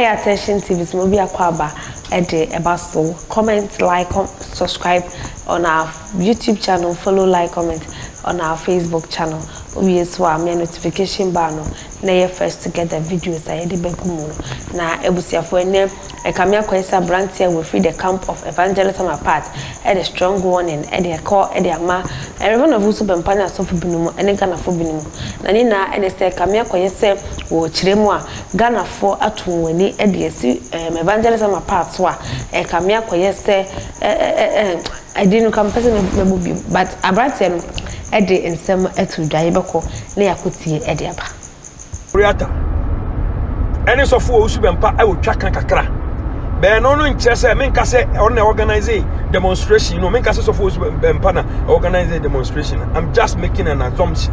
attention TV so be akwaba so comment, like, subscribe on our YouTube channel, follow, like, comment on our Facebook channel. We as well notification bar no na ye first to get the videos I dey bekumu na ebusiafo ene e kamia kwesa brand here we free the camp of evangelism apart the strong warning the call the ama everyone of Owusu Bempah na so binumu ene Ghana fo binumu na ni na ene say kamia kwese wo kiremu a Ghana fo ato wani the esi evangelism apart so a kamia kwese I didn't come person but abrante no ede ensem atu dwaye beko na yakotie ede aba Riata ene so fo Owusu Bempah I will track kakra be no nche say menka say on organize demonstration no menka say so fo Owusu Bempah na organize a demonstration. I'm just making an assumption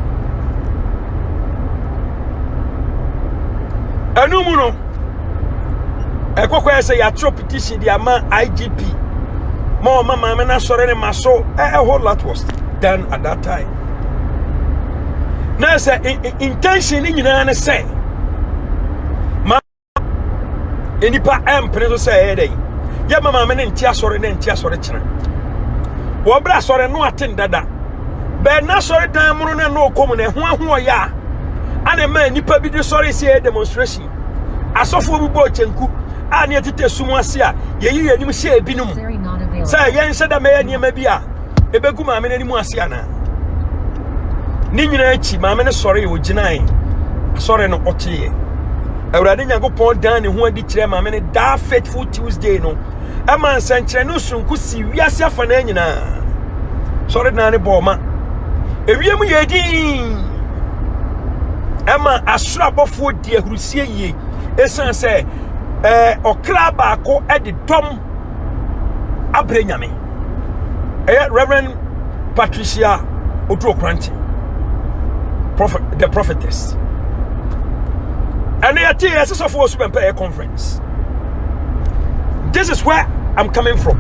anu mu no ekokwa say ya throw petition dia man IGP mama na sore ne maso a whole lot was done at that time. Now say intention in na say ma enipa empreso say e dey ya mama me ntia sore kina wo bra sore no aten dada be na sore dan mu na no kom na ho ya ana ma enipa bi de sore say demonstration asofo bi bo chenku a na tete sumu ase a yeyi yanim hye ebinum say yen se da me ya niam bi a ebegu ma me nanimu ase ana ni nyina echi ma me ne sore wo ginai sore no otiye awurade Nyankopon dan ne ho adi kire ma me ne da faithful Tuesday no e man sankire no sunku si wiase afa na nyina sore na ne boma ewiem ye din e ma asura bofo di ahurusie yi esan se okra ba ko e de dom abre nyame Reverend Patricia Odrokranti, the prophetess. And they are here for Owusu Bempah conference. This is where I'm coming from.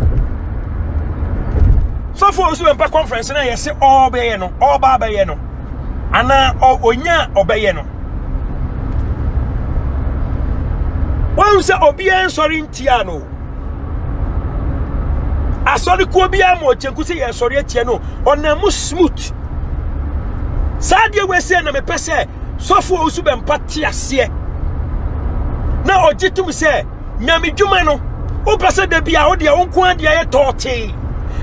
So for Owusu Bempah conference, and I say all bayeno, all babayeno, and now onya obayeno. When you say obian sorry tiano. Asori ko bia mo chenku se ye sori atie no onamu smooth sadie we se na me pese sofo Owusu Bempah tiase na ogitum se nyame dwuma no o pese da bia o de wonko ade aye tote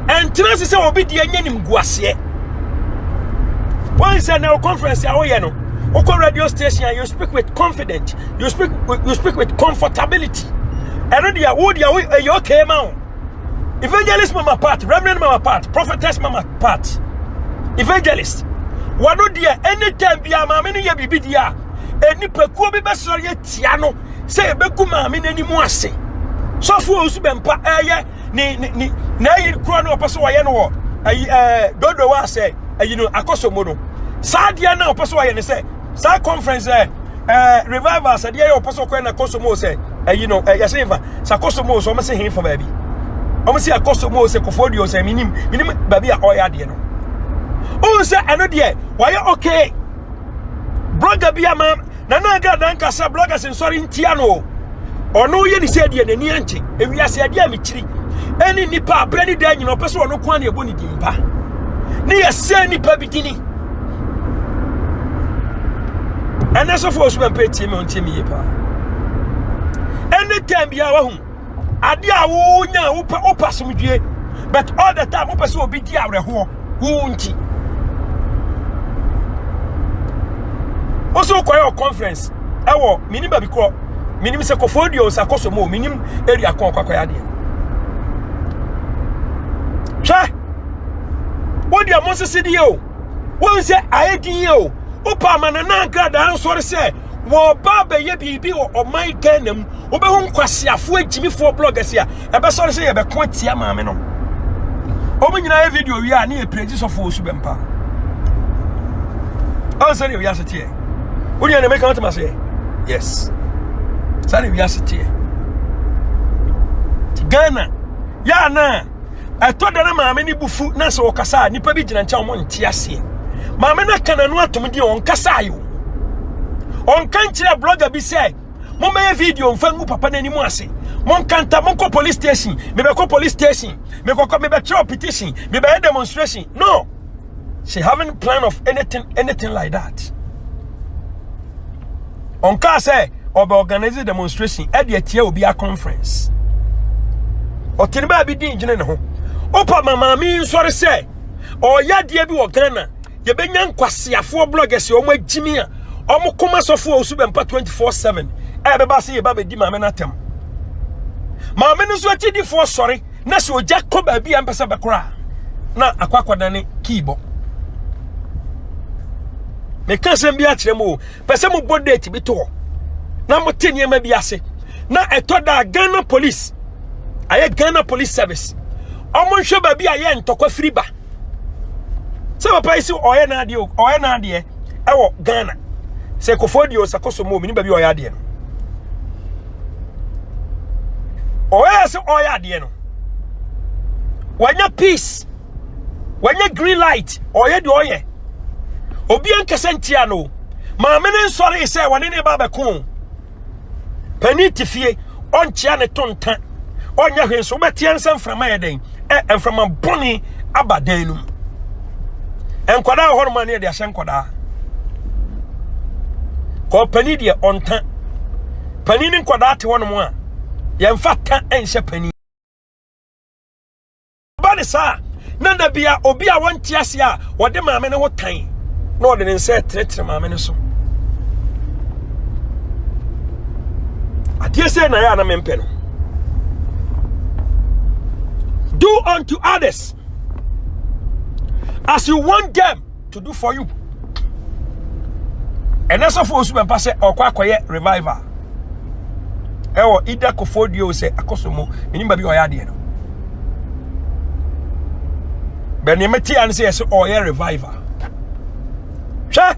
entra se obi de anyanim guase one say na conference ya wo ye no o ko radio station you speak with confidence you speak with comfortability and dia wo dia we okay ma Evangelist mama part, Reverend mama part, prophetess mama part. Evangelist. Wano dia anytime bia ma me ne ye bibi dia. Eni pekuo bi be sori etia no. Se beku ma me nani mu ase. So fo Owusu Bempah ni na yi kro na opeso waye no wo. Dodo wa say no akosomo no. Sa dia na opeso waye ne say sa conference revival sa dia ye opeso kwa na akosomo say yase fa sa akosomo so me se hin for baby. I'm say akosomo se kofodio se minim baby a oya de no o say eno de why okay blogger bia ma na ga dan kasa bloggers in sorry ntia no ono ye ni say de nani anche ewiase ade a mekiri eni nipa brani da nyina opeso ono kwa na ebo ni dimpa ne ye se nipa bidini ene so for Owusu Bempah tie me ontie me ye pa anytime bia wa hu ade a wo nya wo pasum due but all the time wo pese obi di awreho wo nti also koyo conference ewo minim ba biko minim se kofodio sa kosomo minim area kon kwakwaya de cha wo dia mo sese di o wo nse aedi o o pa manana grada ansori se wo baba ye bibi o man ganam wo be hu kwasiafo agimifo bloggers ya e be sori se ye be ko tia maame no o mu nyina video wi a na e praise so for Owusu Bempah o seri wi asete wo dia na make out ma say yes seri wi asete Ghana ya na atoda na maame ni bufu na so kasa nipa bi gina ncha mo ntiase maame na kana no atom di on kasa ayo on kan kire blogger bi say Mo me video mfangu papa na nimu ase. Mon kanta mon ko police station. Me be ko police station. Me be throw petition. Me be demonstration. No. She haven't plan of anything like that. On ka say obe organize demonstration e de tie obi a conference. O tini ba bi din gine ne ho. Opa mama mi nsori say o ya de bi wo Ghana ye benya nkwasiafo bloggers o mo agimi a o mo koma sofo Owusu Bempah 24/7 e be ba say ye ba be di mama na tem. Mama no so atidi fo sori na se oja ko ba bi ampesa be kora na akwakwada ne kibo. Me kan sem bi a kire mo pese mo bodate bi to na mo tenie ma bi ase na etoda Ghana police aye Ghana police service omo hwe ba bi aye ntokwa firiba se papa isi oye na ade e wo Ghana se kofodio sakoso mo mini ba bi oye ade no oye se oye ade no wanya peace wanya green light oye de oye obi ankasa ntia no maame ne nsori se wone ne ba beko pani tifie onchia ne tonta onya hwenso betia nsam frama yeden enframa boni abadan num enkwada horoma ne de ahye nkwada ko pani de onta pani ne nkwada te wono mo a yemfa ta enhye pani bani sa nanda bia obi a wonti ase a wode maame ne wotan no de nse tretre maame ne so adie se na ya na mempe no do unto others as you want them to do for you. And that's for Owusu Bempah say okwakoye revival ewo ida kofodio say akosomo minimba bi oya de no benimeti an say oya revival sha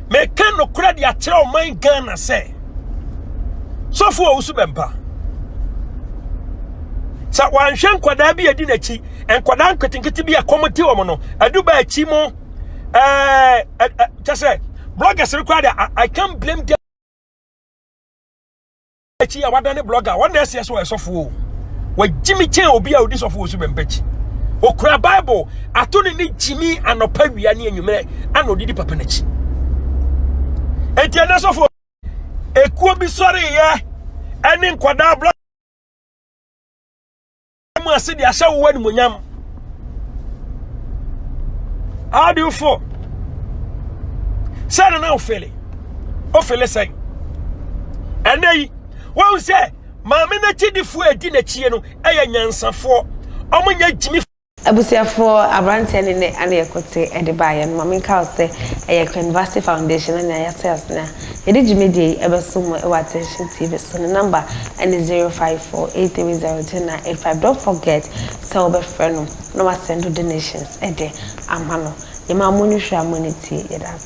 me kan no kura dia kire o man Ghana say so for Owusu Bempah sa wanhwe nkwada bi adi nachi enkwada nketinketi bi akomoti wo no aduba achi mo just say bloggers required I can't blame them achi awadane blogger one day say so esofo wa jimi chen obi a odi sofo Owusu Bempah okura bible atoni ni jimi anopa wia ne enwumere ana odidi papa nachi enti na sofo ekuo bi sori ye eni nkwada blogger ase di asha wo wani monyam. How do you feel? Say na ofele. Ofele say. And then what say? Maame na chidifu edi na chie no eya nyansafo. Omo nya jimi abusiafo abrante ne ane ekote ede baye no maame ka say eya University Foundation na ya sales na ede jimedi ebesom e attention TV so the number and 0548301085. Don't forget so be friend no ma send donations ede amano ye ma money share money ti ye that